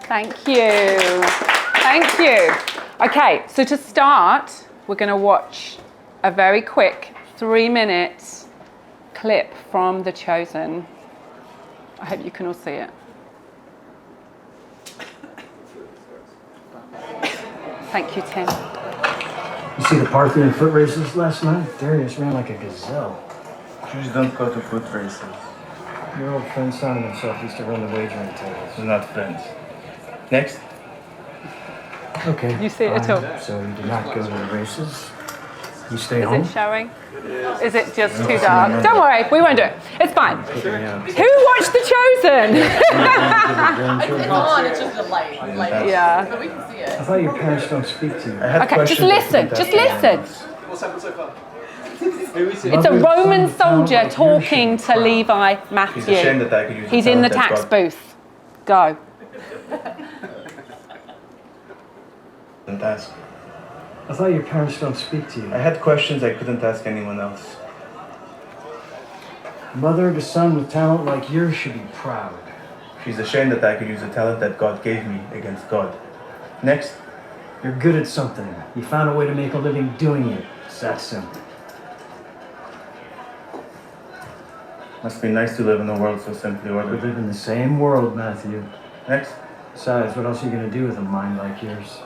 Thank you. Thank you. Okay, so to start, we're going to watch a very quick 3-minute clip from The Chosen. I hope you can all see it. Thank you, Tim. You see the Parthian foot races last night? Darius ran like a gazelle. Jews don't go to foot races. Your old friend Simon himself used to run the wagering tables. We're not friends. Next. Okay. You see it at all? So you did not go to the races? You stay home? Is it showing? Is it just too dark? Don't worry, we won't do it. It's fine. Who watched The Chosen? It's on, it's just a light. Yeah. But we can see it. I thought your parents don't speak to you. Okay, just listen. Just listen. What's happened so far? It's a Roman soldier talking to Levi He's Matthew. ashamed that I could use He's in the tax booth. Go. Didn't ask. I thought your parents don't speak to you. I had questions I couldn't ask anyone else. Mother to son with talent like yours should be proud. She's ashamed that I could use the talent that God gave me against God. Next. You're good at something. You found a way to make a living doing it. It's that simple. Must be nice to live in a world so simply We ordered. live in the same world, Matthew. Next. Besides, what else are you going to do with a mind like yours?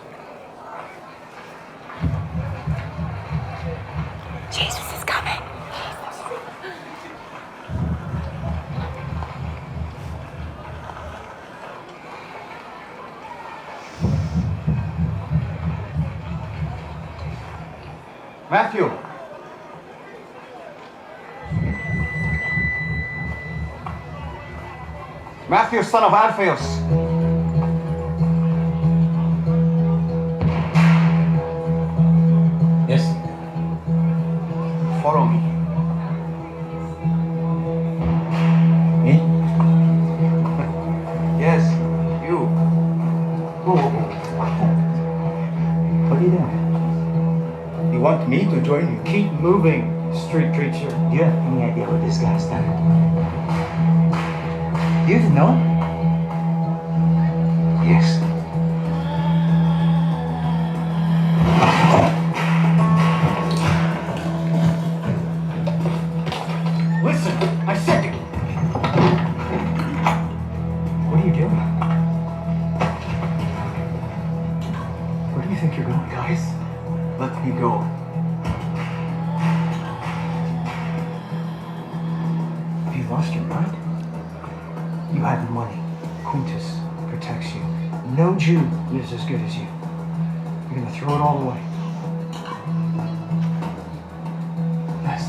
Jesus is coming. Matthew! Matthew, son of Alphaeus! Yes. Follow me. Me? Yes, you. What are you doing? You want me to join you? Keep moving, street creature. Do you have any idea what this guy's done? Do you even know him? Yes. Listen, I said it. What are you doing? Where do you think you're going, guys? Let me go. Have you lost your mind? You have money. Quintus protects you. No Jew lives as good as you. You're gonna throw it all away. Yes.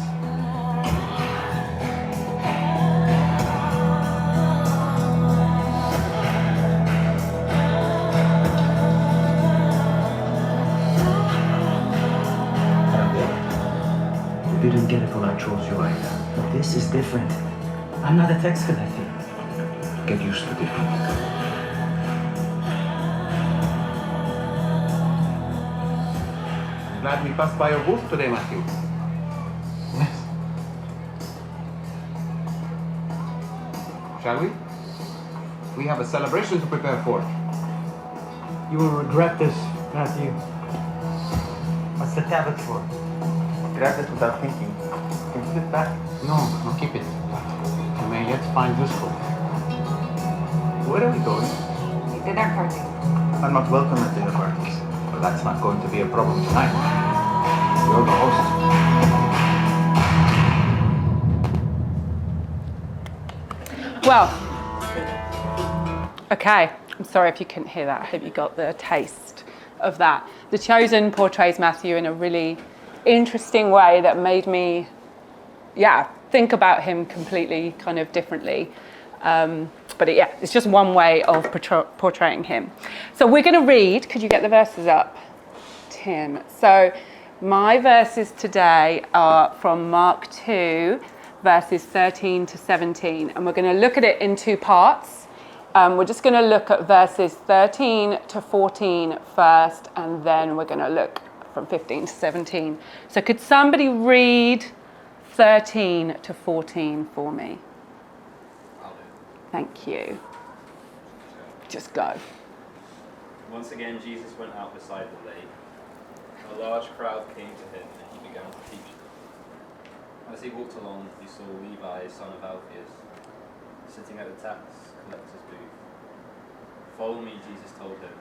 You didn't get it when I chose you either. But this is different. I'm not a tax collector. Get used to different. Glad we passed by your booth today, Matthew. Yes. Shall we? We have a celebration to prepare for. You will regret this, Matthew. What's the tablet for? Grab it without thinking. Can you put it back? No, keep it. You may yet find useful. Where are we going? Dinner party. I'm not welcome at dinner parties. Well, that's not going to be a problem tonight. You're the host. Well, okay. I'm sorry if you couldn't hear that. I hope you got the taste of that. The Chosen portrays Matthew in a really interesting way that made me, think about him completely kind of differently. But it's just one way of portraying him. So we're going to read. Could you get the verses up, Tim? So my verses today are from Mark 2, verses 13 to 17. And we're going to look at it in two parts. We're just going to look at verses 13 to 14 first, and then we're going to look from 15 to 17. So could somebody read 13 to 14 for me? Thank you. Just go. Once again, Jesus went out beside the lake. A large crowd came to him, and he began to teach them. As he walked along, he saw Levi, son of Alphaeus, sitting at the tax collector's booth. "Follow me," Jesus told him,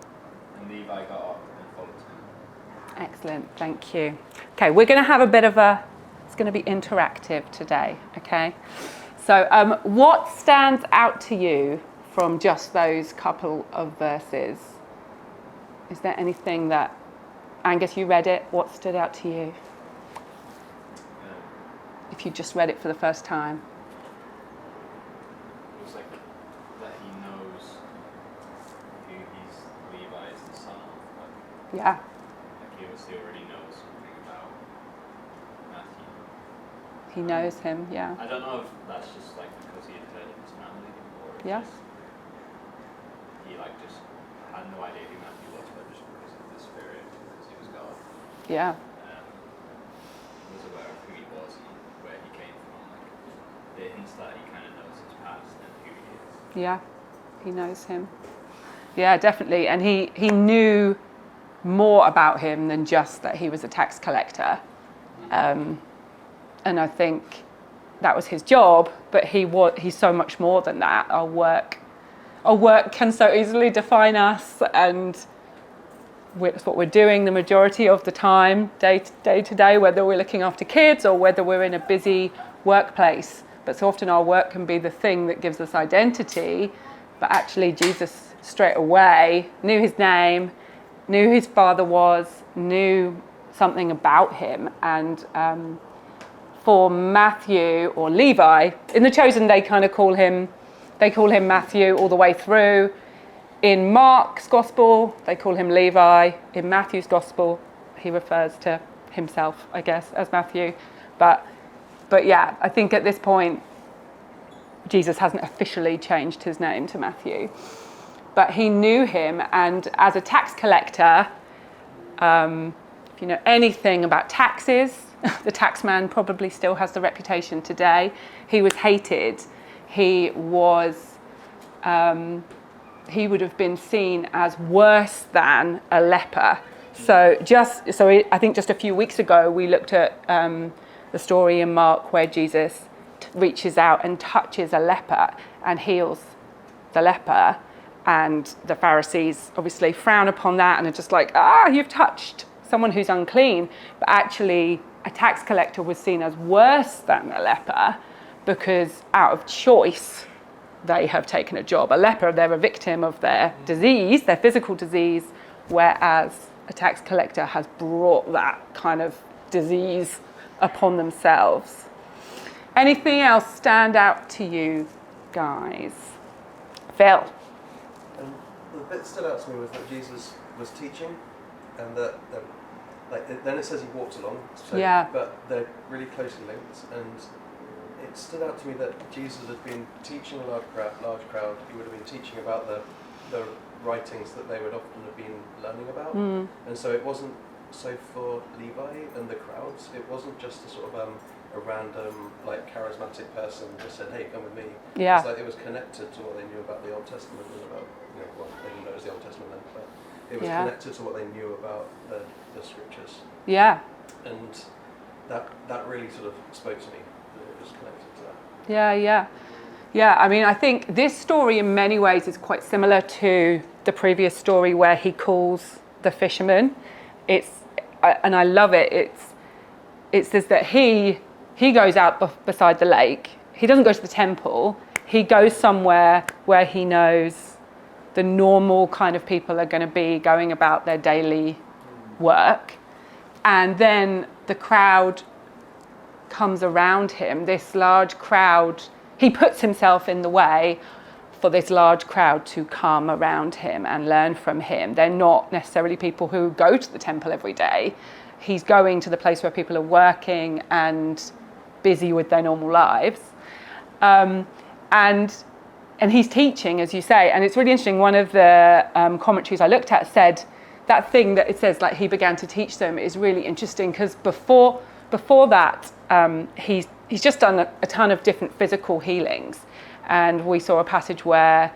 and Levi got up and followed him. Excellent, thank you. Okay, we're going to have a bit of it's going to be interactive today, okay? So what stands out to you from just those couple of verses? Is there anything that, Angus, you read it, what stood out to you? If you just read it for the first time. It was like that he knows who Levi is the son of. Yeah. Like he obviously already knows something about Matthew. He knows him, yeah. I don't know if that's just like because he had heard of his family, or if Yeah. he like just had no idea who Matthew was, but just because of the Spirit, because he was God. Yeah. Was aware of who he was and where he came from. Like it hints that he kind of knows his past and who he is. Yeah, he knows him. Yeah, definitely. And he knew more about him than just that he was a tax collector. And I think that was his job, but he's so much more than that. Our work can so easily define us, and it's what we're doing the majority of the time, day to day, whether we're looking after kids or whether we're in a busy workplace. But so often our work can be the thing that gives us identity, but actually Jesus straight away knew his name, knew who his father was, knew something about him. And for Matthew or Levi, in the Chosen they kind of call him Matthew all the way through. In Mark's Gospel, they call him Levi. In Matthew's Gospel, he refers to himself, I guess, as Matthew. But yeah, I think at this point, Jesus hasn't officially changed his name to Matthew. But he knew him, and as a tax collector, if you know anything about taxes, the tax man probably still has the reputation today. He was hated. He would have been seen as worse than a leper. So I think just a few weeks ago we looked at the story in Mark where Jesus reaches out and touches a leper and heals the leper, and the Pharisees obviously frown upon that and are just like, you've touched someone who's unclean. But actually a tax collector was seen as worse than a leper because out of choice they have taken a job. A leper, they're a victim of their disease, their physical disease, whereas a tax collector has brought that kind of disease upon themselves. Anything else stand out to you guys? Phil? The bit that stood out to me was that Jesus was teaching, and that then it says he walked along, so, yeah. But they're really closely linked, and it stood out to me that Jesus had been teaching a large crowd. He would have been teaching about the writings that they would often have been learning about. And so it wasn't, so for Levi and the crowds, it wasn't just a sort of a random, like, charismatic person who just said, hey, come with me. Yeah. It's like it was connected to what they knew about the Old Testament and about, well, they didn't know it was the Old Testament then, but it was connected to what they knew about the scriptures. Yeah. And that really sort of spoke to me. It was connected to that. Yeah. I mean, I think this story in many ways is quite similar to the previous story where he calls the fisherman. And I love it. It says that he goes out beside the lake. He doesn't go to the temple. He goes somewhere where he knows the normal kind of people are going to be going about their daily work. And then the crowd comes around him, this large crowd. He puts himself in the way for this large crowd to come around him and learn from him. They're not necessarily people who go to the temple every day. He's going to the place where people are working and busy with their normal lives. And he's teaching, as you say, and it's really interesting. One of the commentaries I looked at said that thing that it says, like, he began to teach them is really interesting because before that, he's just done a ton of different physical healings. And we saw a passage where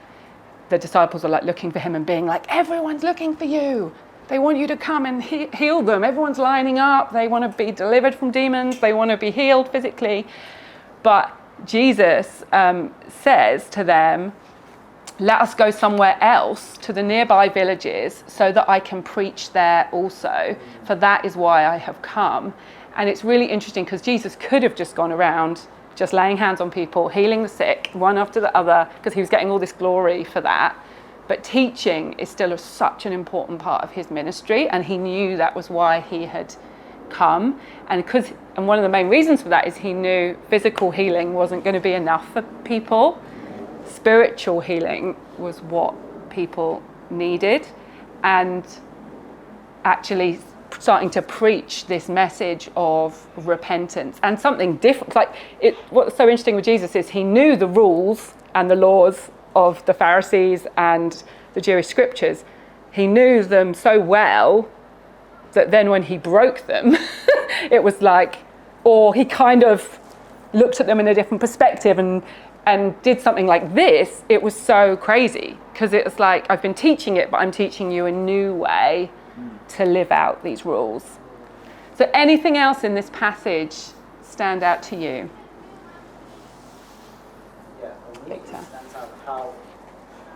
the disciples are like looking for him and being like, everyone's looking for you. They want you to come and heal them. Everyone's lining up. They want to be delivered from demons. They want to be healed physically. But Jesus says to them, let us go somewhere else to the nearby villages so that I can preach there also. For that is why I have come. And it's really interesting because Jesus could have just gone around just laying hands on people, healing the sick, one after the other, because he was getting all this glory for that. But teaching is still such an important part of his ministry, and he knew that was why he had come. And one of the main reasons for that is he knew physical healing wasn't going to be enough for people. Spiritual healing was what people needed, and actually starting to preach this message of repentance and something different. What's so interesting with Jesus is he knew the rules and the laws of the Pharisees and the Jewish scriptures. He knew them so well that then when he broke them, it was like, or he kind of looked at them in a different perspective and did something like this. It was so crazy because it was like, I've been teaching it, but I'm teaching you a new way to live out these rules. So anything else in this passage stand out to you? Yeah, for me it stands out how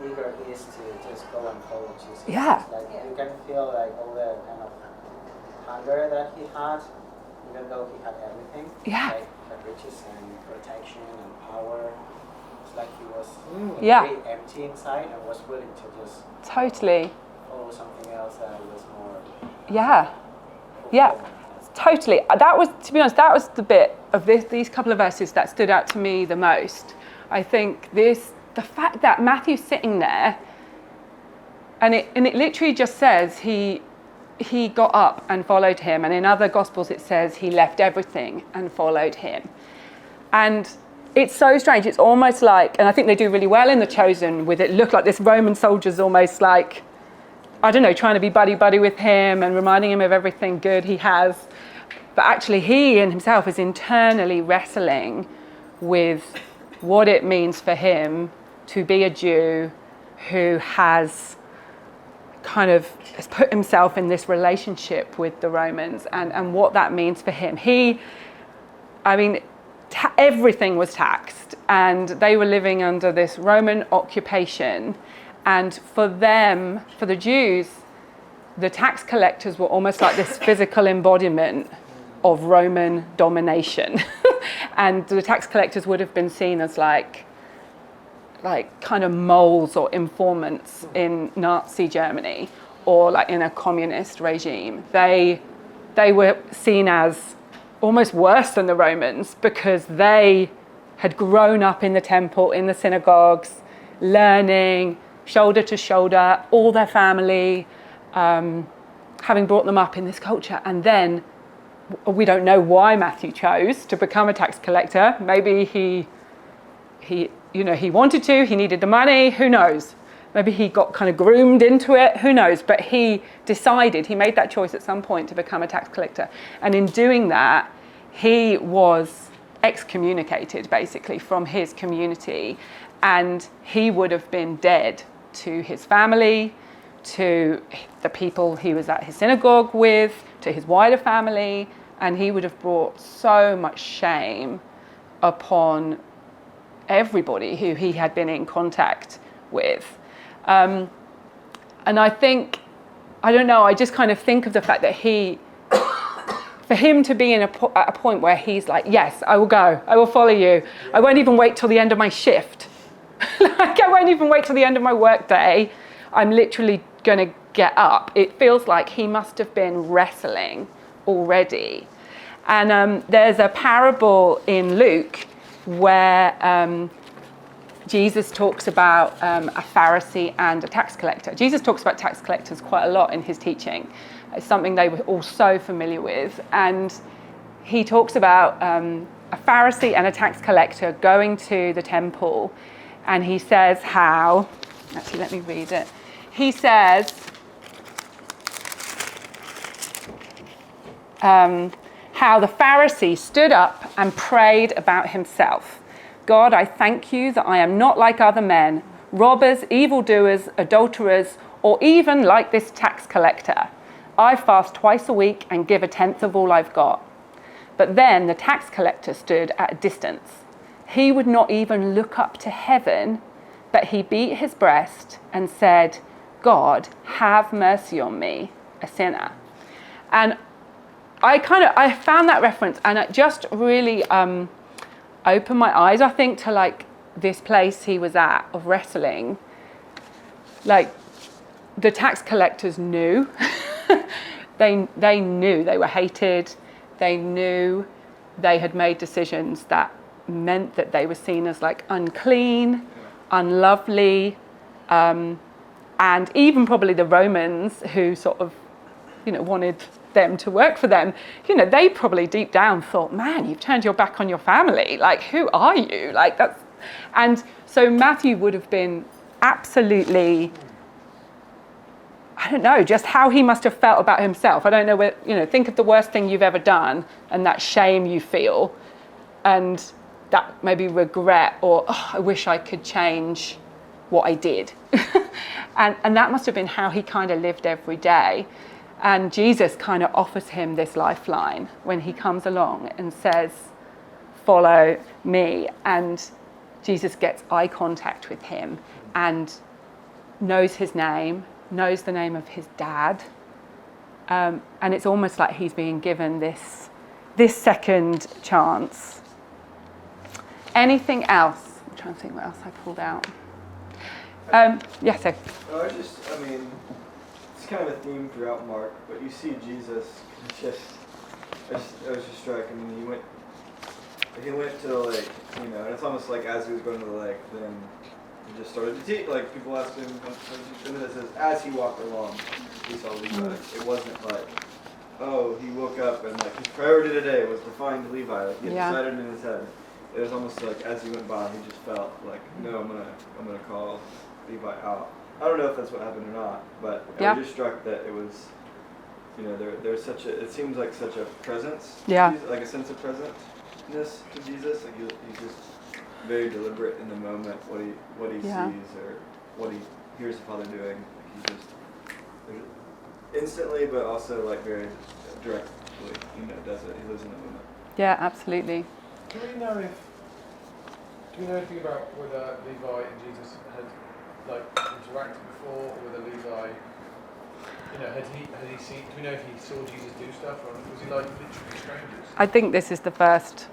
eager he is to just go and follow Jesus. Yeah. Like you can feel like all the kind of hunger that he had, even though he had everything. Yeah. Like the riches and protection and power. It's like he was very empty inside and was willing to just Totally. follow something else that was more. Yeah. Totally. That was, to be honest, that was the bit of these couple of verses that stood out to me the most. I think the fact that Matthew's sitting there, and it literally just says he got up and followed him, and in other Gospels it says he left everything and followed him. And it's so strange. It's almost like, and I think they do really well in The Chosen with it look like this Roman soldier's almost like, I don't know, trying to be buddy-buddy with him and reminding him of everything good he has. But actually he in himself is internally wrestling with what it means for him to be a Jew who has put himself in this relationship with the Romans and what that means for him. Everything was taxed and they were living under this Roman occupation. And for them, for the Jews, the tax collectors were almost like this physical embodiment of Roman domination. And the tax collectors would have been seen as like kind of moles or informants in Nazi Germany or like in a communist regime. They were seen as almost worse than the Romans because they had grown up in the temple, in the synagogues, learning shoulder to shoulder, all their family, having brought them up in this culture. And then we don't know why Matthew chose to become a tax collector. Maybe he wanted to, he needed the money, who knows? Maybe he got kind of groomed into it, who knows? But he made that choice at some point to become a tax collector. And in doing that, he was excommunicated basically from his community, and he would have been dead to his family, to the people he was at his synagogue with, to his wider family, and he would have brought so much shame upon everybody who he had been in contact with. And I think, I don't know, I just kind of think of the fact that for him to be at a point where he's like, yes, I will go, I will follow you. I won't even wait till the end of my shift. I won't even wait till the end of my work day. I'm literally going to get up. It feels like he must have been wrestling already. And there's a parable in Luke where Jesus talks about a Pharisee and a tax collector. Jesus talks about tax collectors quite a lot in his teaching. It's something they were all so familiar with. And he talks about a Pharisee and a tax collector going to the temple. And he says how, actually let me read it. He says, how the Pharisee stood up and prayed about himself. God, I thank you that I am not like other men, robbers, evildoers, adulterers, or even like this tax collector. I fast twice a week and give 1/10 of all I've got." But then the tax collector stood at a distance. He would not even look up to heaven, but he beat his breast and said, "God, have mercy on me, a sinner." And I found that reference, and it just really opened my eyes, I think, to like this place he was at of wrestling. Like, the tax collectors knew. they knew they were hated. They knew they had made decisions that meant that they were seen as like unclean, unlovely, and even probably the Romans, who sort of, wanted them to work for them, they probably deep down thought, "Man, you've turned your back on your family. Like, who are you?" Like, that's, and so Matthew would have been absolutely, I don't know, just how he must have felt about himself. I don't know where, think of the worst thing you've ever done and that shame you feel, and that maybe regret, or I wish I could change what I did. and that must have been how he kind of lived every day. And Jesus kind of offers him this lifeline when he comes along and says, "Follow me." And Jesus gets eye contact with him and knows his name, knows the name of his dad. And it's almost like he's being given this second chance. Anything else? I'm trying to think what else I pulled out. Yeah, so. It's kind of a theme throughout Mark, but you see Jesus, I was just struck. I mean, he went to the lake, and it's almost like as he was going to the lake, then he just started to teach. Like, people asked him, and then it says, as he walked along, he saw Levi. It wasn't like, oh, he woke up and like his priority today was to find Levi. Like, he decided in his head. It was almost like as he went by, he just felt like, no, I'm gonna call Levi out. I don't know if that's what happened or not, but I was just struck that it was, there's such a, it seems like such a presence, like a sense of presence to Jesus. Like he's just very deliberate in the moment, what he sees or what he hears the Father doing. Like he just instantly, but also like very directly, does it. He lives in the moment. Yeah, absolutely. Do we know anything about whether Levi and Jesus had like interacted before, or whether Levi, had he seen? Do we know if he saw Jesus do stuff, or was he like literally strangers? I think this is the first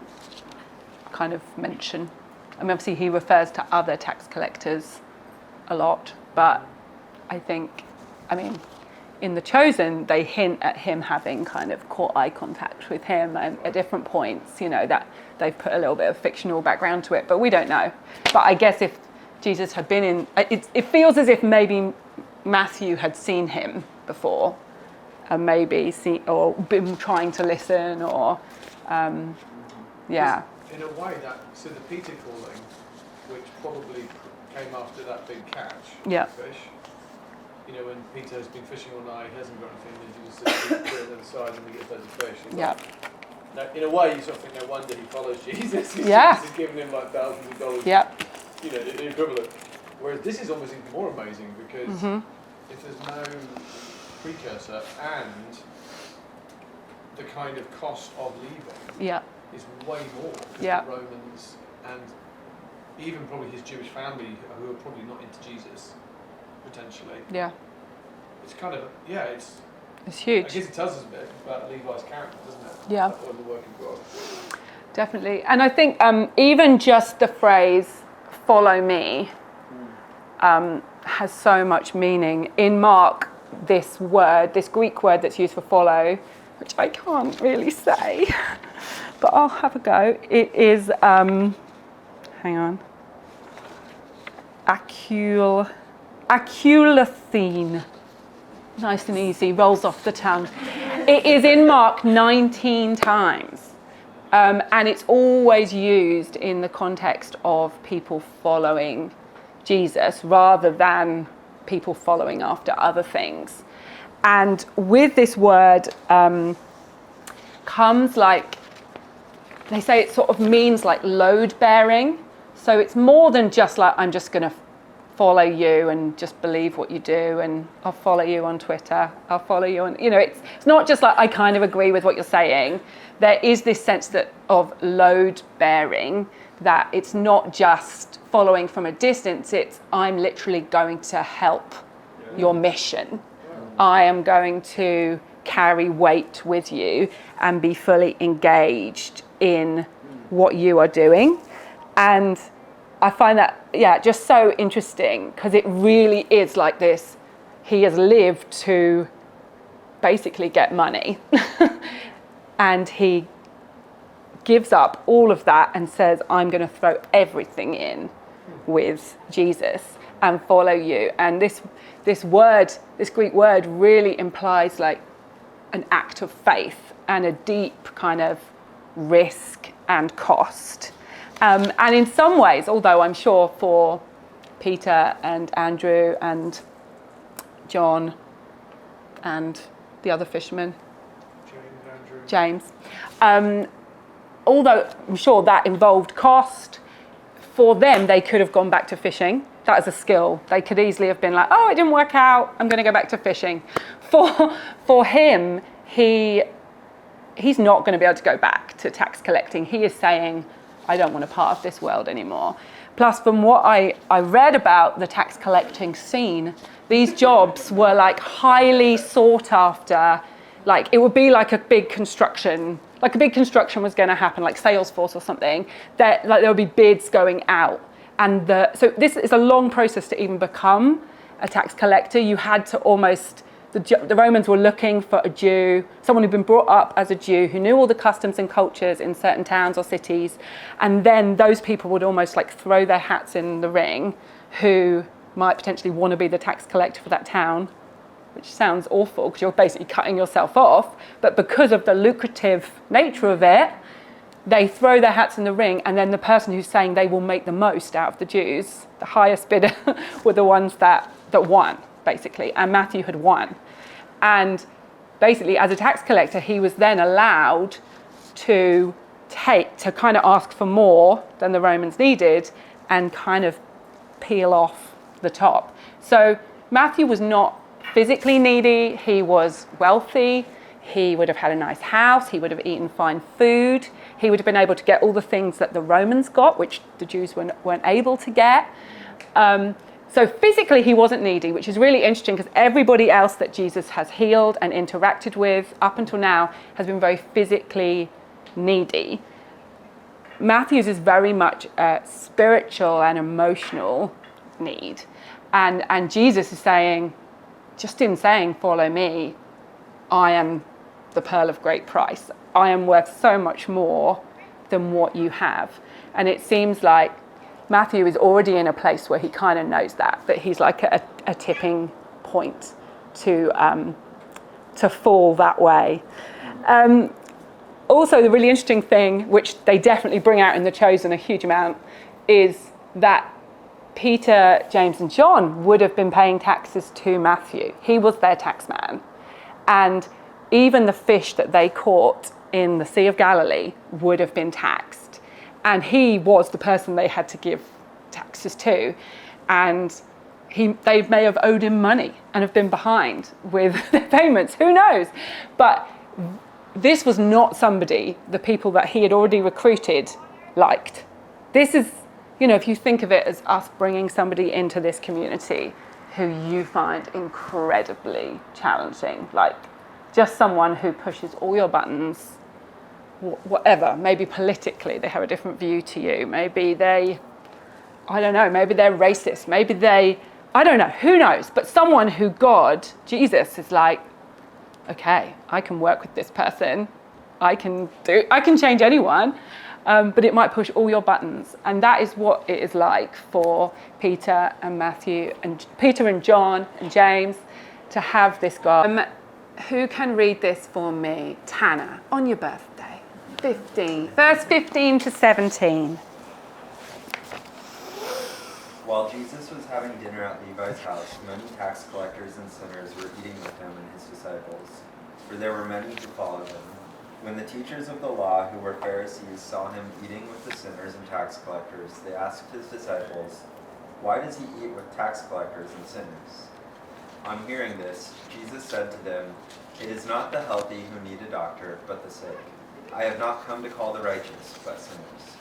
kind of mention. I mean, obviously he refers to other tax collectors a lot, but I think, in The Chosen, they hint at him having kind of caught eye contact with him at different points, that they've put a little bit of fictional background to it, but we don't know. But I guess if Jesus had been in, it feels as if maybe Matthew had seen him before, and maybe or been trying to listen, or, In a way, so the Peter calling, which probably came after that big catch of fish, when Peter has been fishing all night, he hasn't got anything, and Jesus says, "Put it on the other side," and we get loads of fish. Now, in a way, you sort of think, no wonder he follows Jesus. Jesus is giving him like thousands of dollars. The equivalent. Whereas this is almost even more amazing, because if there's no precursor and the kind of cost of leaving is way more, because the Romans and even probably his Jewish family, who are probably not into Jesus, potentially. It's kind of, it's huge. I guess it tells us a bit about Levi's character, doesn't it? Yeah. Or the work of God. Definitely. And I think even just the phrase, "follow me," has so much meaning. In Mark, this Greek word that's used for follow, which I can't really say, but I'll have a go. It is, hang on, aculathene. Nice and easy, rolls off the tongue. It is in Mark 19 times. And it's always used in the context of people following Jesus rather than people following after other things. And with this word comes like, they say it sort of means like load bearing. So it's more than just like, I'm just going to follow you and just believe what you do, and I'll follow you on Twitter, I'll follow you on, it's not just like I kind of agree with what you're saying. There is this sense of load bearing, that it's not just following from a distance, it's I'm literally going to help your mission. I am going to carry weight with you and be fully engaged in what you are doing. And I find that, just so interesting, because it really is like this. He has lived to basically get money. And he gives up all of that and says, I'm going to throw everything in with Jesus and follow you. And this Greek word really implies like an act of faith and a deep kind of risk and cost. And in some ways, although I'm sure for Peter and Andrew and John and the other fisherman, James, although I'm sure that involved cost, for them they could have gone back to fishing. That is a skill. They could easily have been like, oh, it didn't work out, I'm going to go back to fishing. For him, he's not going to be able to go back to tax collecting. He is saying, I don't want a part of this world anymore. Plus, from what I read about the tax collecting scene, these jobs were like highly sought after. Like it would be like a big construction, was going to happen, like Salesforce or something. There would be bids going out. And so this is a long process to even become a tax collector. You had to almost, the Romans were looking for a Jew, someone who'd been brought up as a Jew, who knew all the customs and cultures in certain towns or cities. And then those people would almost like throw their hats in the ring, who might potentially want to be the tax collector for that town, which sounds awful because you're basically cutting yourself off. But because of the lucrative nature of it, they throw their hats in the ring, and then the person who's saying they will make the most out of the Jews, the highest bidder, were the ones that won, basically. And Matthew had won. And basically, as a tax collector, he was then allowed to kind of ask for more than the Romans needed and kind of peel off the top. So Matthew was not physically needy. He was wealthy. He would have had a nice house. He would have eaten fine food. He would have been able to get all the things that the Romans got, which the Jews weren't able to get. So physically, he wasn't needy, which is really interesting because everybody else that Jesus has healed and interacted with up until now has been very physically needy. Matthew's is very much a spiritual and emotional need. And Jesus is saying, just in saying, follow me, I am the pearl of great price. I am worth so much more than what you have. And it seems like Matthew is already in a place where he kind of knows that he's like a tipping point to fall that way. Also, the really interesting thing, which they definitely bring out in The Chosen a huge amount, is that Peter, James, and John would have been paying taxes to Matthew. He was their tax man. And even the fish that they caught in the Sea of Galilee would have been taxed. And he was the person they had to give taxes to. And they may have owed him money and have been behind with their payments. Who knows? But this was not somebody the people that he had already recruited liked. This is, if you think of it as us bringing somebody into this community who you find incredibly challenging, like just someone who pushes all your buttons, whatever, maybe politically they have a different view to you, maybe maybe they're racist, maybe I don't know, who knows, but someone who Jesus is like, okay, I can work with this person, I can change anyone, but it might push all your buttons. And that is what it is like for Peter and Matthew and Peter and John and James to have this God. Who can read this for me? Tanner, on your birthday. 15. Verse 15 to 17. While Jesus was having dinner at Levi's house, many tax collectors and sinners were eating with him and his disciples, for there were many who followed him. When the teachers of the law, who were Pharisees, saw him eating with the sinners and tax collectors, they asked his disciples, Why does he eat with tax collectors and sinners?" On hearing this, Jesus said to them, "It is not the healthy who need a doctor, but the sick. I have not come to call the righteous, but sinners."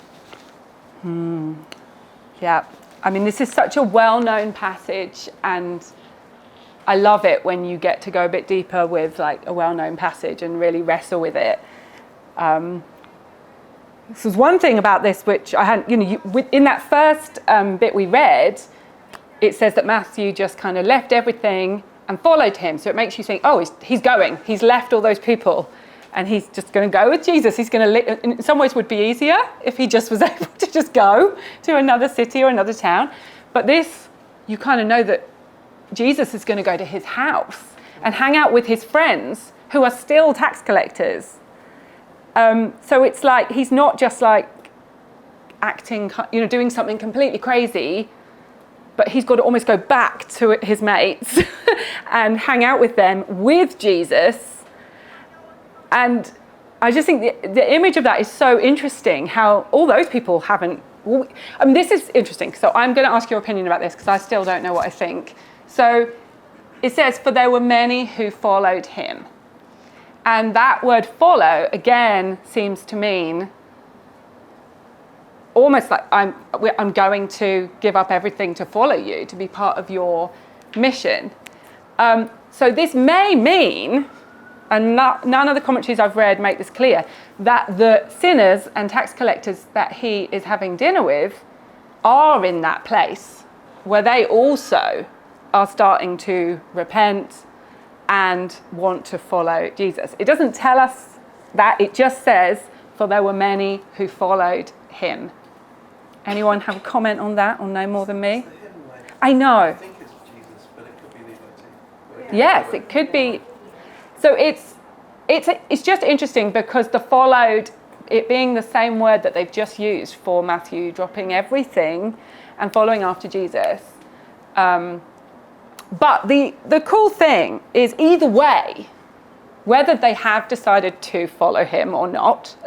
Yeah. I mean, this is such a well-known passage, and I love it when you get to go a bit deeper with like a well-known passage and really wrestle with it. This was one thing about this which I hadn't, in that first bit we read, it says that Matthew just kind of left everything and followed him. So it makes you think, oh, he's going. He's left all those people and he's just going to go with Jesus. He's going to, in some ways would be easier if he just was able to just go to another city or another town. But this, you kind of know that Jesus is going to go to his house and hang out with his friends who are still tax collectors. So it's like he's not just like acting, doing something completely crazy, but he's got to almost go back to his mates and hang out with them with Jesus. And I just think the image of that is so interesting, how all those people haven't... this is interesting. So I'm going to ask your opinion about this because I still don't know what I think. So it says, "For there were many who followed him." And that word follow, again, seems to mean almost like I'm going to give up everything to follow you, to be part of your mission. So this may mean, and none of the commentaries I've read make this clear, that the sinners and tax collectors that he is having dinner with are in that place where they also are starting to repent and want to follow Jesus. It doesn't tell us that, it just says, "For there were many who followed him." Anyone have a comment on that or know more than me? I know. I think it's Jesus, but it could be Levi too. Yes, it could be. So it's just interesting because the followed, it being the same word that they've just used for Matthew dropping everything and following after Jesus. But the cool thing is either way, whether they have decided to follow him or not,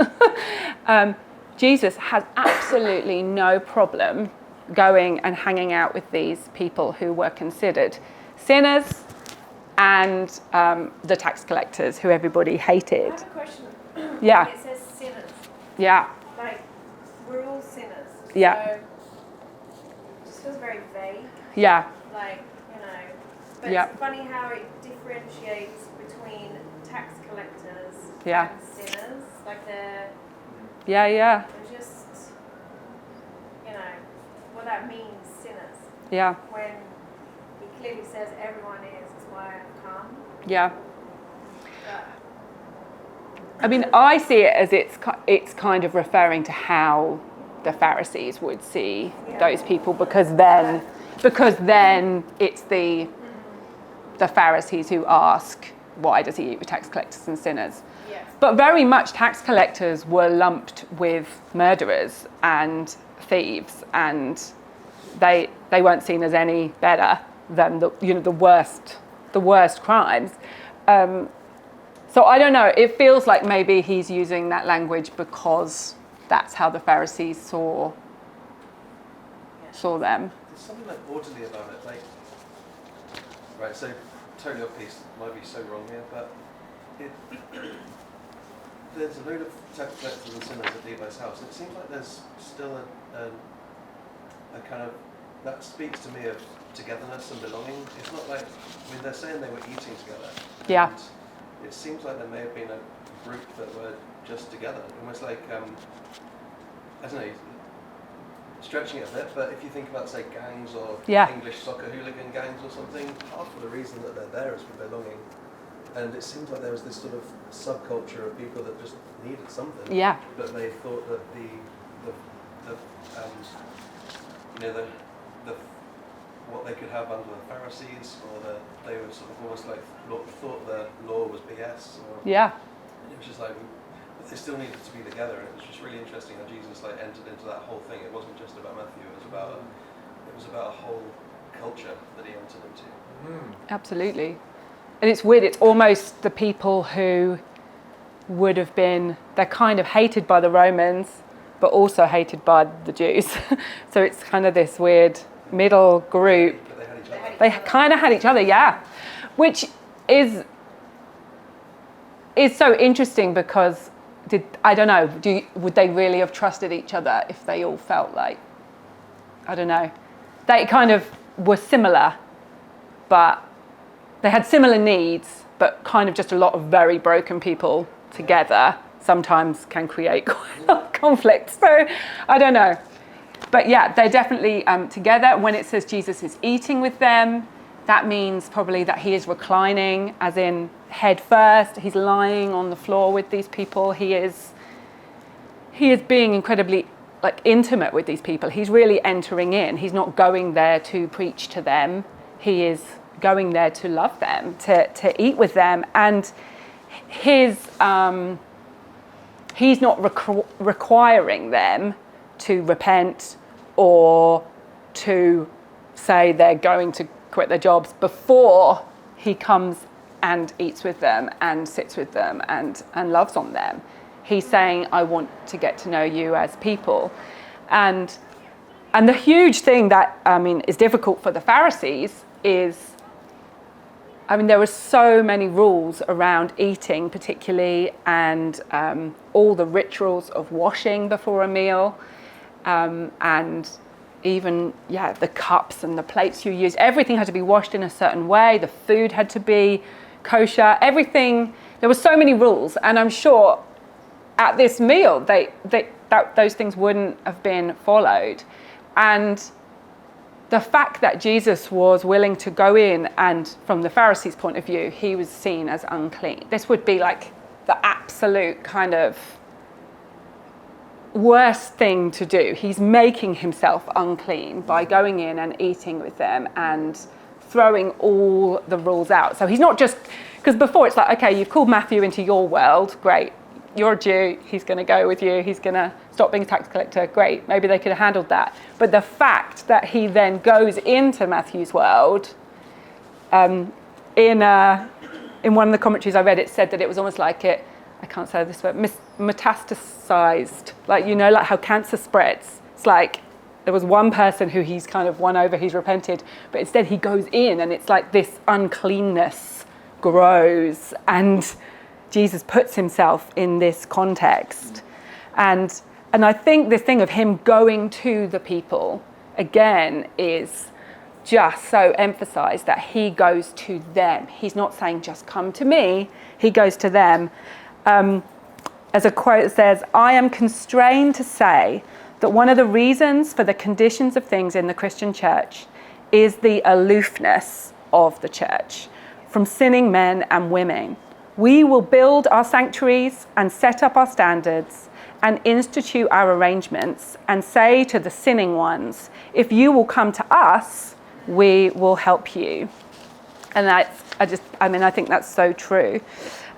Jesus has absolutely no problem going and hanging out with these people who were considered sinners and the tax collectors who everybody hated. I have a question. Yeah. It says sinners. Yeah. Like, we're all sinners. Yeah. So, it just feels very vague. Yeah. Like, but Yeah. it's funny how it differentiates between tax collectors Yeah. and sinners. Like, they're just, what that means, sinners. Yeah. When he clearly says everyone is why I've come. Yeah. I mean, I see it as it's kind of referring to how the Pharisees would see those people, because then it's the Pharisees who ask, why does he eat with tax collectors and sinners? Yes. But very much tax collectors were lumped with murderers and thieves, and they weren't seen as any better than the worst crimes. So I don't know, it feels like maybe he's using that language because that's how the Pharisees saw them. There's something like orderly about it, like, right, so totally off piece, might be so wrong here, but there's a load of tax collectors and sinners at Levi's house. It seems like there's still a kind of, that speaks to me of togetherness and belonging. It's not like, they're saying they were eating together. Yeah. And it seems like there may have been a group that were just together, almost like, I don't know, stretching it a bit, but if you think about, say, gangs or English soccer hooligan gangs or something, half of the reason that they're there is for belonging. And it seems like there was this sort of subculture of people that just needed something. Yeah. But they thought that what they could have under the Pharisees, or they were sort of almost like thought the law was BS. Yeah. It was just like, but they still needed to be together, and it was just really interesting how Jesus entered into that whole thing. It wasn't just about Matthew; it was about a whole culture that he entered into. Absolutely. And it's weird, it's almost the people who would have been, they're kind of hated by the Romans, but also hated by the Jews. So it's kind of this weird middle group. They kind of had each other, yeah. Which is so interesting because, I don't know, would they really have trusted each other if they all felt like, I don't know, they kind of were similar, but they had similar needs, but kind of just a lot of very broken people together sometimes can create quite a lot of conflict. So I don't know. But yeah, they're definitely together. When it says Jesus is eating with them, that means probably that he is reclining, as in head first. He's lying on the floor with these people. He is being incredibly intimate with these people. He's really entering in. He's not going there to preach to them. He is going there to love them, to eat with them. And he's not requiring them to repent or to say they're going to quit their jobs before he comes and eats with them and sits with them and loves on them. He's saying, I want to get to know you as people. And the huge thing that, is difficult for the Pharisees is, there were so many rules around eating particularly, and all the rituals of washing before a meal, and even, the cups and the plates you use, everything had to be washed in a certain way. The food had to be kosher, everything. There were so many rules, and I'm sure at this meal, those things wouldn't have been followed. And the fact that Jesus was willing to go in, and from the Pharisees' point of view, he was seen as unclean. This would be like the absolute kind of worst thing to do. He's making himself unclean by going in and eating with them and throwing all the rules out. So he's not just, because before it's like, okay, you've called Matthew into your world, great. You're a Jew, he's going to go with you, he's going to stop being a tax collector, great, maybe they could have handled that. But the fact that he then goes into Matthew's world, in one of the commentaries I read, it said that it was almost like I can't say this word, metastasized, like how cancer spreads. It's like there was one person who he's kind of won over, he's repented, but instead he goes in and it's like this uncleanness grows, and Jesus puts himself in this context. And I think this thing of him going to the people, again, is just so emphasized that he goes to them. He's not saying, just come to me. He goes to them. As a quote says, I am constrained to say that one of the reasons for the conditions of things in the Christian church is the aloofness of the church from sinning men and women. We will build our sanctuaries and set up our standards and institute our arrangements and say to the sinning ones, if you will come to us, we will help you. And I think that's so true.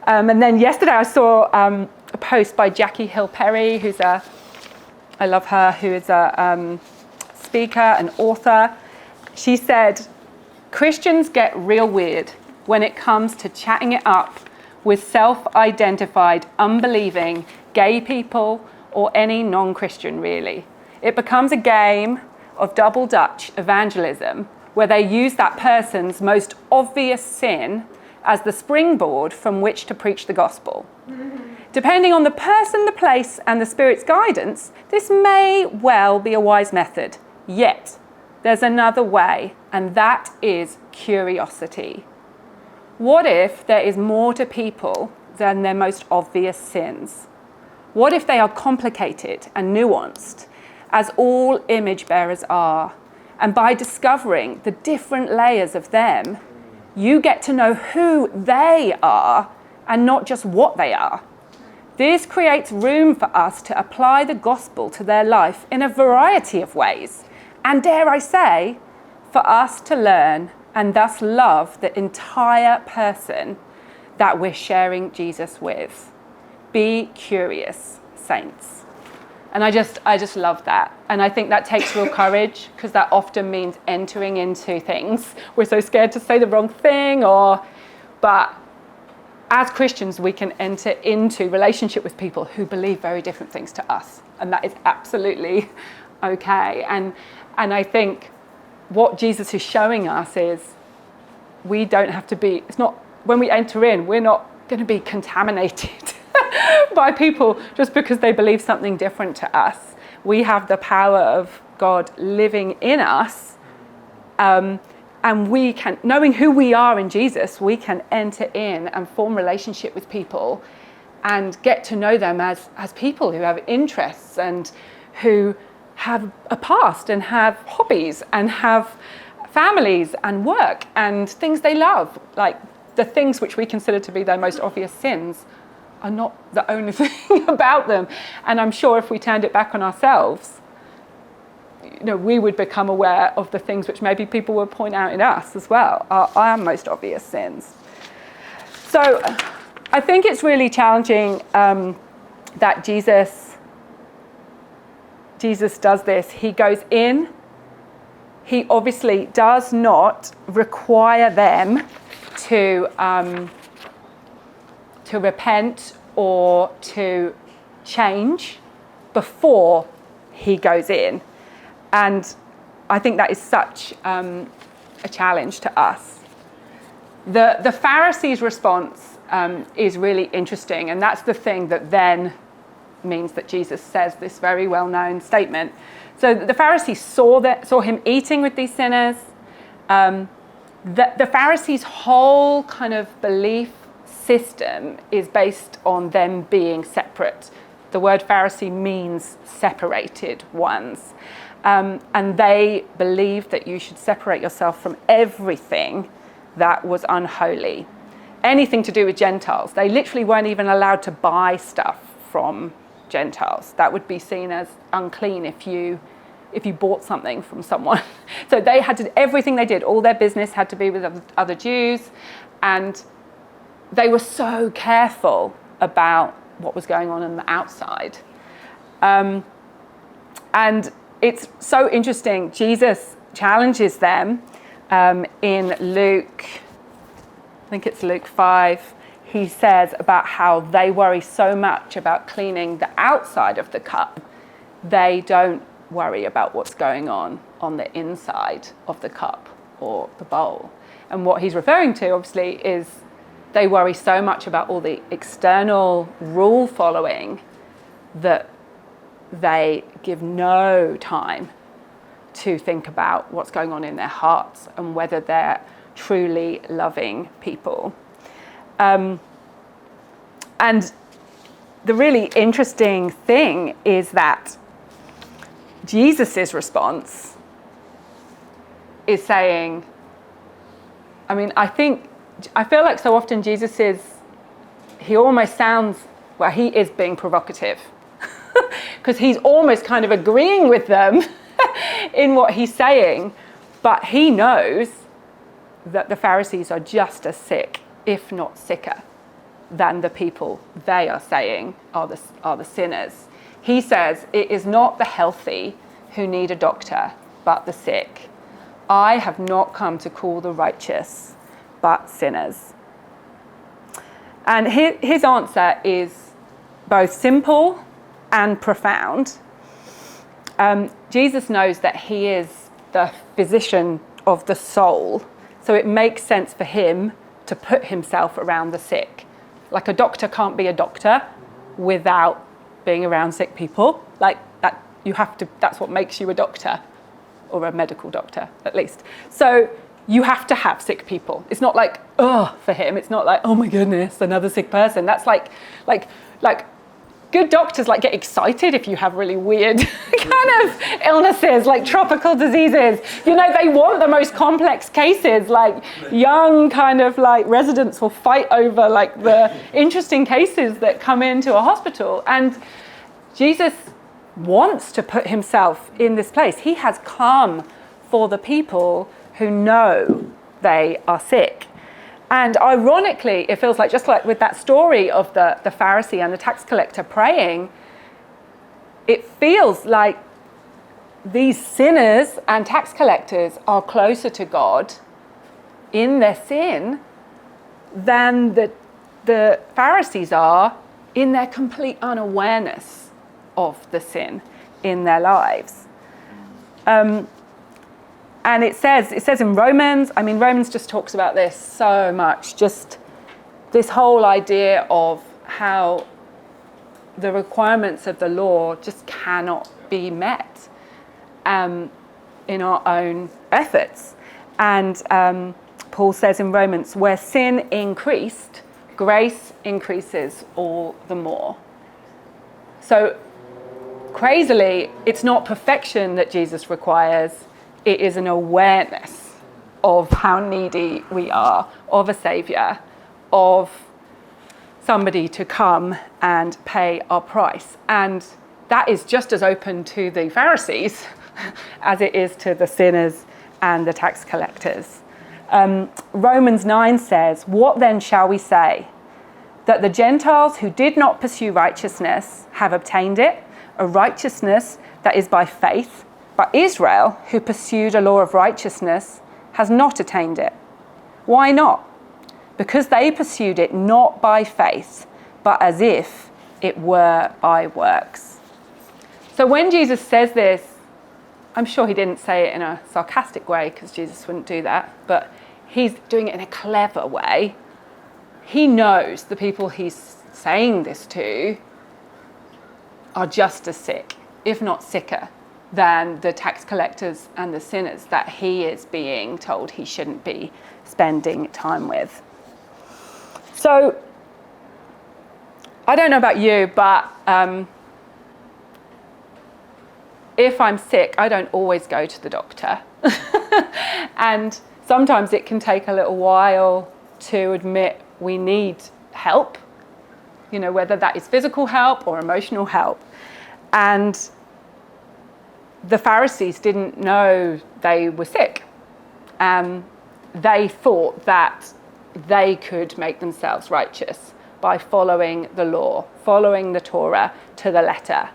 And then yesterday I saw a post by Jackie Hill Perry, I love her, who is a speaker and author. She said, Christians get real weird when it comes to chatting it up with self-identified, unbelieving gay people or any non-Christian, really. It becomes a game of double Dutch evangelism where they use that person's most obvious sin as the springboard from which to preach the gospel. Depending on the person, the place, and the Spirit's guidance, this may well be a wise method. Yet, there's another way, and that is curiosity. What if there is more to people than their most obvious sins? What if they are complicated and nuanced, as all image bearers are? And by discovering the different layers of them, you get to know who they are and not just what they are. This creates room for us to apply the gospel to their life in a variety of ways. And dare I say, for us to learn and thus love the entire person that we're sharing Jesus with. Be curious, saints. And I just love that. And I think that takes real courage, because that often means entering into things. We're so scared to say the wrong thing, but as Christians, we can enter into relationship with people who believe very different things to us. And that is absolutely okay. And I think what Jesus is showing us is we don't have to be, it's not, when we enter in, we're not going to be contaminated by people just because they believe something different to us. We have the power of God living in us, and we can, knowing who we are in Jesus, we can enter in and form relationship with people and get to know them as people who have interests and who have a past and have hobbies and have families and work and things they love. Like the things which we consider to be their most obvious sins are not the only thing about them. And I'm sure if we turned it back on ourselves, we would become aware of the things which maybe people would point out in us as well, our most obvious sins. So I think it's really challenging that Jesus does this. He goes in. He obviously does not require them to repent or to change before he goes in. And I think that is such a challenge to us. The Pharisees' response is really interesting, and that's the thing that then means that Jesus says this very well-known statement. So the Pharisees saw him eating with these sinners. The Pharisees' whole kind of belief system is based on them being separate. The word Pharisee means separated ones. And they believed that you should separate yourself from everything that was unholy. Anything to do with Gentiles. They literally weren't even allowed to buy stuff from Gentiles. That would be seen as unclean if you bought something from someone. So they had to, everything they did, all their business had to be with other Jews, and they were so careful about what was going on the outside. And it's so interesting. Jesus challenges them in Luke, I think it's Luke 5. He says about how they worry so much about cleaning the outside of the cup. They don't worry about what's going on the inside of the cup or the bowl. And what he's referring to, obviously, is they worry so much about all the external rule following that they give no time to think about what's going on in their hearts and whether they're truly loving people. And the really interesting thing is that Jesus's response is saying, I feel like so often he almost sounds, he is being provocative because he's almost kind of agreeing with them in what he's saying, but he knows that the Pharisees are just as sick, if not sicker, than the people they are saying are the sinners. He says, it is not the healthy who need a doctor, but the sick. I have not come to call the righteous, but sinners. And his answer is both simple and profound. Jesus knows that he is the physician of the soul, so it makes sense for him to put himself around the sick. Like a doctor can't be a doctor without being around sick people. Like that, that's what makes you a doctor, or a medical doctor at least. So you have to have sick people. It's not like, for him, it's not like, oh my goodness, another sick person. That's like good doctors get excited if you have really weird kind of illnesses, like tropical diseases. They want the most complex cases, like young kind of residents will fight over the interesting cases that come into a hospital. And Jesus wants to put himself in this place. He has come for the people who know they are sick. And ironically, it feels like, just like with that story of the Pharisee and the tax collector praying, it feels like these sinners and tax collectors are closer to God in their sin than the Pharisees are in their complete unawareness of the sin in their lives. And it says in Romans, Romans just talks about this so much, just this whole idea of how the requirements of the law just cannot be met in our own efforts. And Paul says in Romans, where sin increased, grace increases all the more. So crazily, it's not perfection that Jesus requires. It is an awareness of how needy we are, of a saviour, of somebody to come and pay our price. And that is just as open to the Pharisees as it is to the sinners and the tax collectors. Romans 9 says, what then shall we say? That the Gentiles who did not pursue righteousness have obtained it, a righteousness that is by faith, but Israel, who pursued a law of righteousness, has not attained it. Why not? Because they pursued it not by faith, but as if it were by works. So when Jesus says this, I'm sure he didn't say it in a sarcastic way, because Jesus wouldn't do that, but he's doing it in a clever way. He knows the people he's saying this to are just as sick, if not sicker, than the tax collectors and the sinners that he is being told he shouldn't be spending time with. So, I don't know about you, but if I'm sick, I don't always go to the doctor. And sometimes it can take a little while to admit we need help, whether that is physical help or emotional help. And the Pharisees didn't know they were sick. They thought that they could make themselves righteous by following the law, following the Torah to the letter.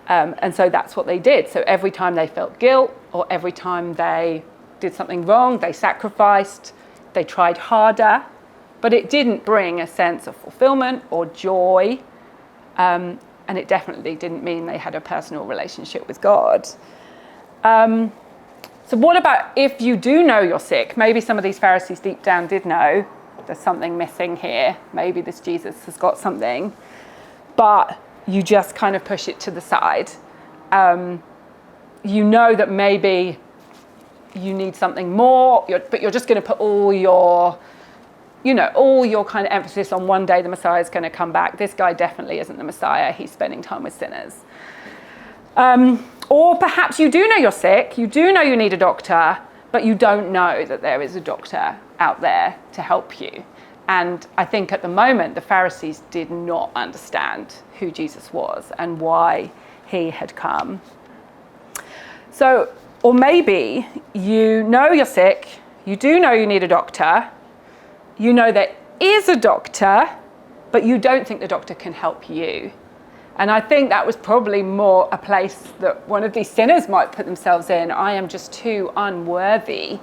And so that's what they did. So every time they felt guilt, or every time they did something wrong, they sacrificed, they tried harder, but it didn't bring a sense of fulfillment or joy. And it definitely didn't mean they had a personal relationship with God. So what about if you do know you're sick? Maybe some of these Pharisees deep down did know there's something missing here. Maybe this Jesus has got something, but you just kind of push it to the side. You know that maybe you need something more, but you're just going to put all your kind of emphasis on one day the Messiah is going to come back. This guy definitely isn't the Messiah. He's spending time with sinners. Or perhaps you do know you're sick. You do know you need a doctor, but you don't know that there is a doctor out there to help you. And I think at the moment, the Pharisees did not understand who Jesus was and why he had come. So, or maybe you know you're sick. You do know you need a doctor. You know there is a doctor, but you don't think the doctor can help you. And I think that was probably more a place that one of these sinners might put themselves in. I am just too unworthy.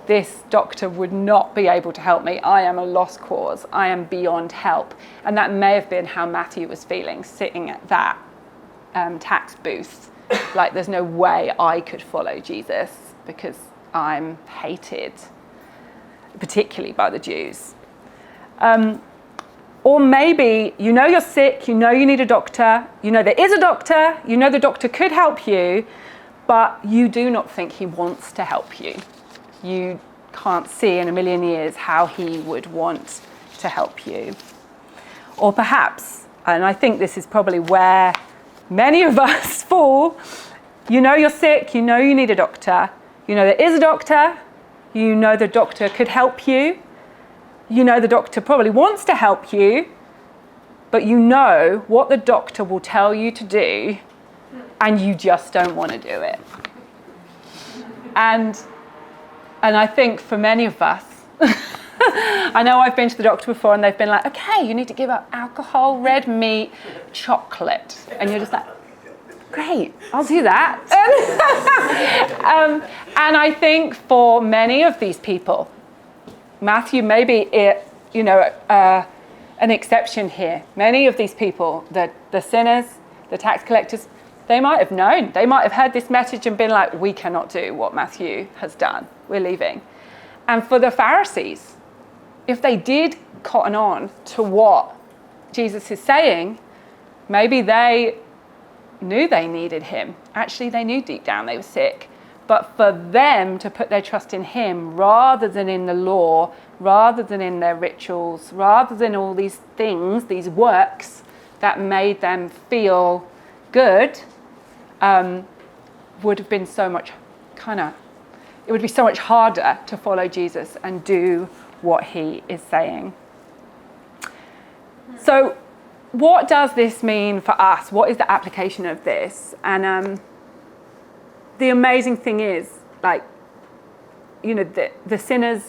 This doctor would not be able to help me. I am a lost cause. I am beyond help. And that may have been how Matthew was feeling, sitting at that tax booth. Like there's no way I could follow Jesus because I'm hated, particularly by the Jews. Or maybe you know you're sick, you know you need a doctor, you know there is a doctor, you know the doctor could help you, but you do not think he wants to help you. You can't see in a million years how he would want to help you. Or perhaps, and I think this is probably where many of us fall, you know you're sick, you know you need a doctor, you know there is a doctor, you know the doctor could help you, you know the doctor probably wants to help you, but you know what the doctor will tell you to do, and you just don't want to do it. And I think for many of us, I know I've been to the doctor before and they've been like, okay, you need to give up alcohol, red meat, chocolate. And you're just like, great, I'll do that. And I think for many of these people, Matthew may be an exception here. Many of these people, the sinners, the tax collectors, They might have known. They might have heard this message and been like, we cannot do what Matthew has done. We're leaving. And for the Pharisees, if they did cotton on to what Jesus is saying, maybe they knew they needed him. Actually, they knew deep down they were sick. But for them to put their trust in him rather than in the law, rather than in their rituals, rather than all these things, these works that made them feel good, would have been so much it would be so much harder to follow Jesus and do what he is saying. So what does this mean for us? What is the application of this? And the amazing thing is, like, you know, the sinners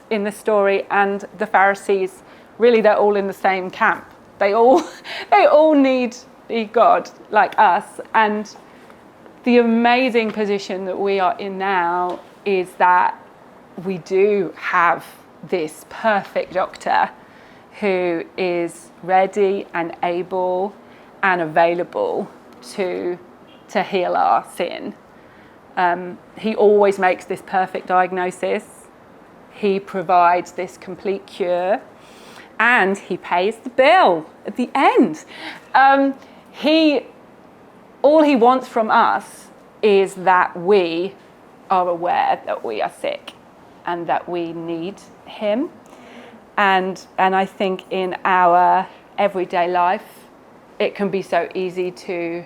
in the story and the Pharisees, really they're all in the same camp. They all need God like us. And the amazing position that we are in now is that we do have this perfect doctor who is ready and able and available to heal our sin. He always makes this perfect diagnosis. He provides this complete cure, and he pays the bill at the end. All he wants from us is that we are aware that we are sick and that we need him. And I think in our everyday life, it can be so easy to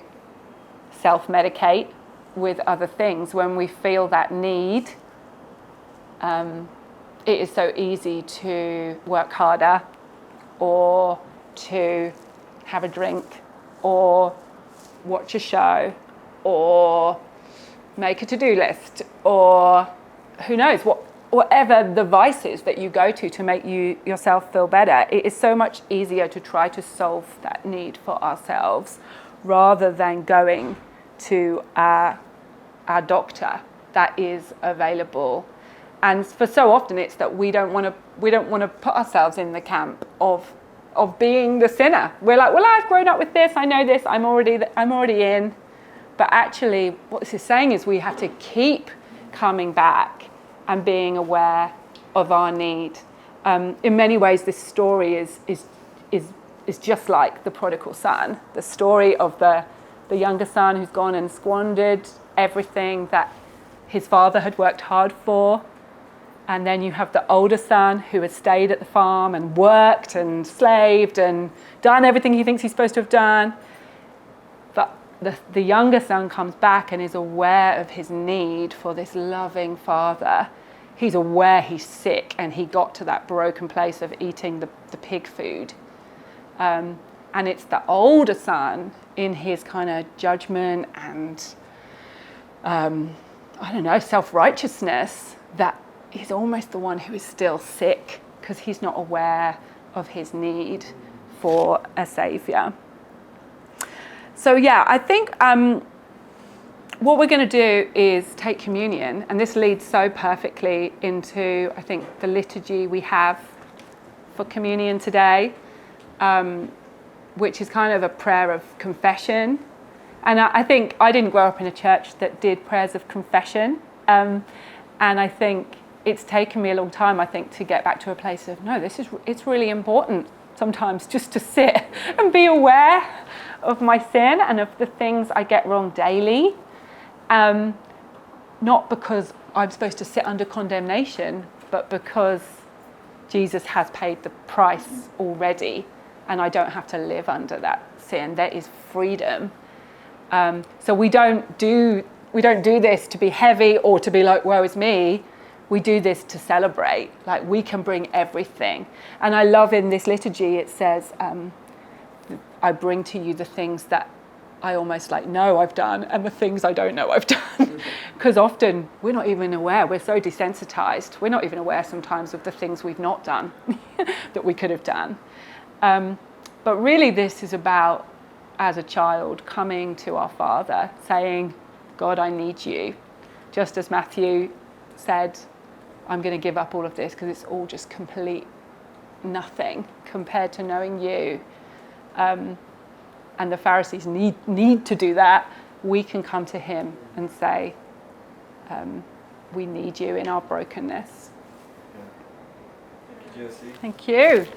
self-medicate with other things. When we feel that need, it is so easy to work harder, or to have a drink, or watch a show, or make a to-do list, or who knows, whatever the vice is that you go to make yourself feel better. It is so much easier to try to solve that need for ourselves rather than going to our doctor that is available. And for so often it's that we don't want to put ourselves in the camp of being the sinner. We're like, well, I've grown up with this, I know this, I'm already in. But actually what this is saying is we have to keep coming back and being aware of our need. In many ways, this story is just like the prodigal son, the story of the younger son who's gone and squandered everything that his father had worked hard for. And then you have the older son who has stayed at the farm and worked and slaved and done everything he thinks he's supposed to have done. But the younger son comes back and is aware of his need for this loving father. He's aware he's sick and he got to that broken place of eating the pig food. And it's the older son in his kind of judgment and, self-righteousness that he's almost the one who is still sick because he's not aware of his need for a saviour. So yeah, I think what we're going to do is take communion, and this leads so perfectly into, I think, the liturgy we have for communion today, which is kind of a prayer of confession. And I think I didn't grow up in a church that did prayers of confession, and I think it's taken me a long time, I think, to get back to a place of, no, it's really important sometimes just to sit and be aware of my sin and of the things I get wrong daily. Not because I'm supposed to sit under condemnation, but because Jesus has paid the price already and I don't have to live under that sin. There is freedom. So we don't do this to be heavy or to be like, woe is me. We do this to celebrate. Like, we can bring everything. And I love in this liturgy, it says, I bring to you the things that I almost know I've done and the things I don't know I've done. Because often we're not even aware. We're so desensitized. We're not even aware sometimes of the things we've not done that we could have done. But really this is about, as a child, coming to our Father, saying, God, I need you. Just as Matthew said, I'm going to give up all of this because it's all just complete nothing compared to knowing you. and the Pharisees need to do that, we can come to him and say, we need you in our brokenness. Thank you, Josie. Thank you.